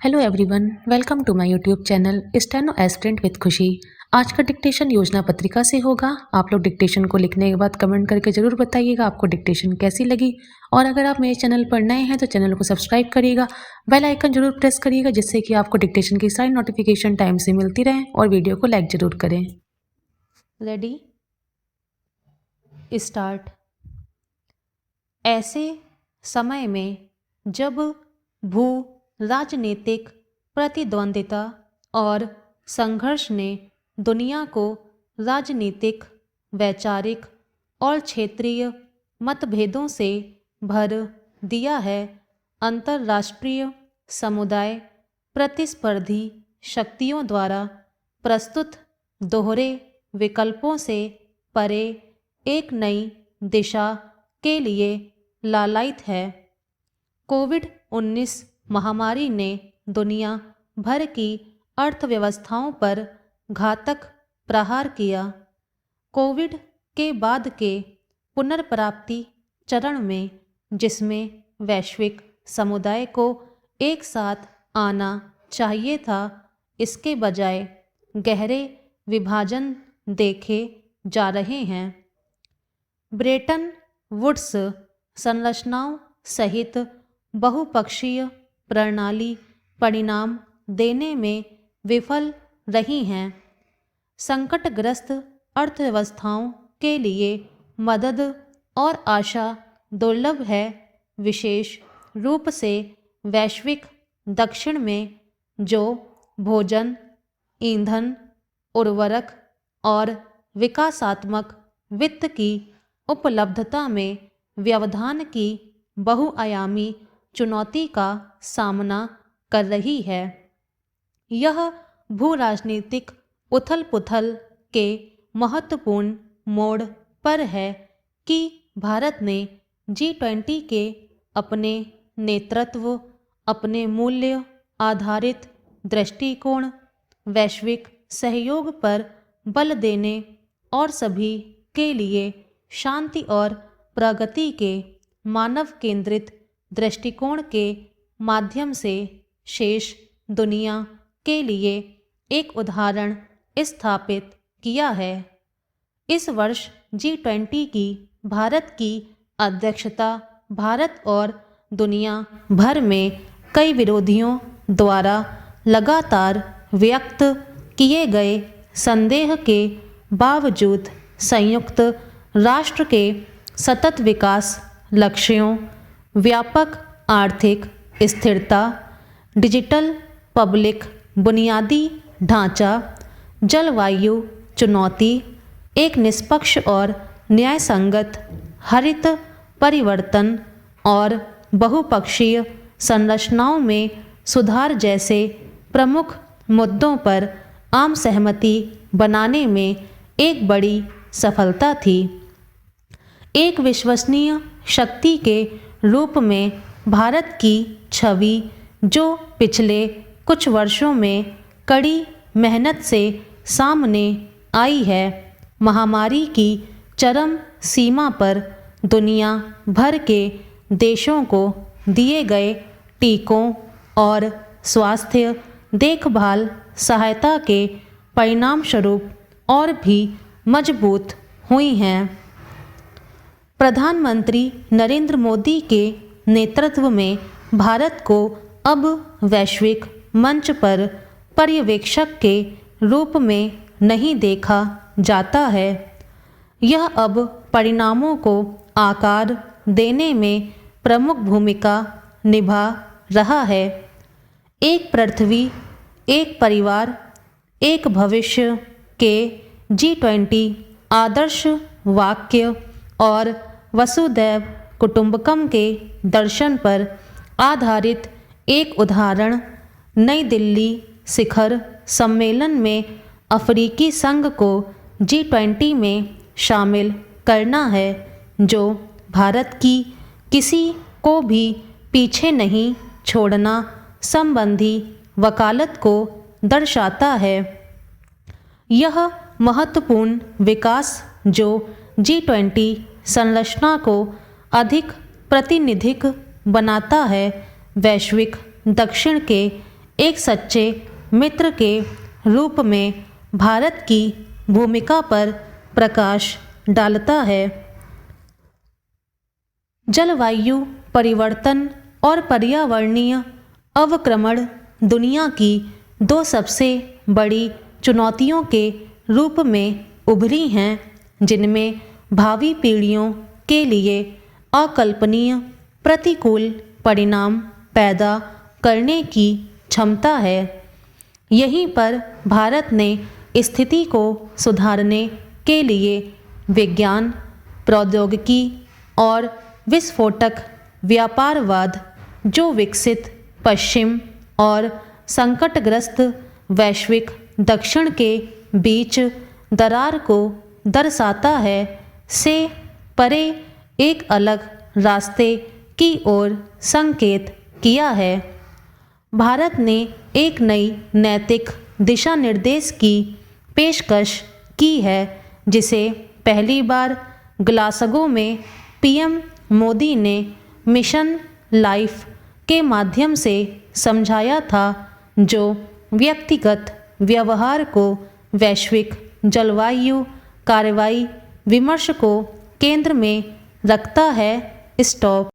Hello everyone, welcome to my YouTube channel steno aspirant with Khushi. आज का dictation योजना पत्रिका से होगा। आप लोग डिक्टेशन को लिखने के बाद कमेंट करके ज़रूर बताइएगा आपको डिक्टेशन कैसी लगी। और अगर आप मेरे चैनल पर नए हैं तो चैनल को सब्सक्राइब करिएगा, बेल आइकन जरूर प्रेस करिएगा, जिससे कि आपको डिक्टेशन की सारी नोटिफिकेशन टाइम से मिलती रहें। और वीडियो को लाइक ज़रूर करें। Ready, start. ऐसे समय में जब भू राजनीतिक प्रतिद्वंदिता और संघर्ष ने दुनिया को राजनीतिक, वैचारिक और क्षेत्रीय मतभेदों से भर दिया है, अंतर्राष्ट्रीय समुदाय प्रतिस्पर्धी शक्तियों द्वारा प्रस्तुत दोहरे विकल्पों से परे एक नई दिशा के लिए लालायित है। कोविड-19 महामारी ने दुनिया भर की अर्थव्यवस्थाओं पर घातक प्रहार किया। कोविड के बाद के पुनर्प्राप्ति चरण में, जिसमें वैश्विक समुदाय को एक साथ आना चाहिए था, इसके बजाय गहरे विभाजन देखे जा रहे हैं। ब्रेटन वुड्स संरचनाओं सहित बहुपक्षीय प्रणाली परिणाम देने में विफल रही हैं। संकटग्रस्त अर्थव्यवस्थाओं के लिए मदद और आशा दुर्लभ है, विशेष रूप से वैश्विक दक्षिण में, जो भोजन, ईंधन, उर्वरक और विकासात्मक वित्त की उपलब्धता में व्यवधान की बहुआयामी चुनौती का सामना कर रही है। यह भू-राजनीतिक उथल-पुथल के महत्वपूर्ण मोड़ पर है कि भारत ने G20 के अपने नेतृत्व, अपने मूल्य आधारित दृष्टिकोण, वैश्विक सहयोग पर बल देने और सभी के लिए शांति और प्रगति के मानव केंद्रित दृष्टिकोण के माध्यम से शेष दुनिया के लिए एक उदाहरण स्थापित किया है। इस वर्ष G20 की भारत की अध्यक्षता भारत और दुनिया भर में कई विरोधियों द्वारा लगातार व्यक्त किए गए संदेह के बावजूद संयुक्त राष्ट्र के सतत विकास लक्ष्यों, व्यापक आर्थिक स्थिरता, डिजिटल पब्लिक बुनियादी ढांचा, जलवायु चुनौती, एक निष्पक्ष और न्यायसंगत हरित परिवर्तन और बहुपक्षीय संरचनाओं में सुधार जैसे प्रमुख मुद्दों पर आम सहमति बनाने में एक बड़ी सफलता थी। एक विश्वसनीय शक्ति के रूप में भारत की छवि, जो पिछले कुछ वर्षों में कड़ी मेहनत से सामने आई है, महामारी की चरम सीमा पर दुनिया भर के देशों को दिए गए टीकों और स्वास्थ्य देखभाल सहायता के परिणामस्वरूप और भी मजबूत हुई हैं। प्रधानमंत्री नरेंद्र मोदी के नेतृत्व में भारत को अब वैश्विक मंच पर पर्यवेक्षक के रूप में नहीं देखा जाता है। यह अब परिणामों को आकार देने में प्रमुख भूमिका निभा रहा है। एक पृथ्वी, एक परिवार, एक भविष्य के G20 आदर्श वाक्य और वसुधैव कुटुंबकम के दर्शन पर आधारित एक उदाहरण नई दिल्ली शिखर सम्मेलन में अफ्रीकी संघ को G20 में शामिल करना है, जो भारत की किसी को भी पीछे नहीं छोड़ना संबंधी वकालत को दर्शाता है। यह महत्वपूर्ण विकास, जो G20 संरचना को अधिक प्रातिनिधिक बनाता है, वैश्विक दक्षिण के एक सच्चे मित्र के रूप में भारत की भूमिका पर प्रकाश डालता है। जलवायु परिवर्तन और पर्यावरणीय अवक्रमण दुनिया की दो सबसे बड़ी चुनौतियों के रूप में उभरी हैं, जिनमें भावी पीढ़ियों के लिए अकल्पनीय प्रतिकूल परिणाम पैदा करने की क्षमता है। यहीं पर भारत ने स्थिति को सुधारने के लिए विज्ञान, प्रौद्योगिकी और विस्फोटक व्यापारवाद, जो विकसित पश्चिम और संकटग्रस्त वैश्विक दक्षिण के बीच दरार को दर्शाता है, से परे एक अलग रास्ते की ओर संकेत किया है। भारत ने एक नई नैतिक दिशा निर्देश की पेशकश की है, जिसे पहली बार ग्लासगो में पीएम मोदी ने मिशन लाइफ के माध्यम से समझाया था, जो व्यक्तिगत व्यवहार को वैश्विक जलवायु कार्रवाई विमर्श को केंद्र में रखता है। स्टॉप।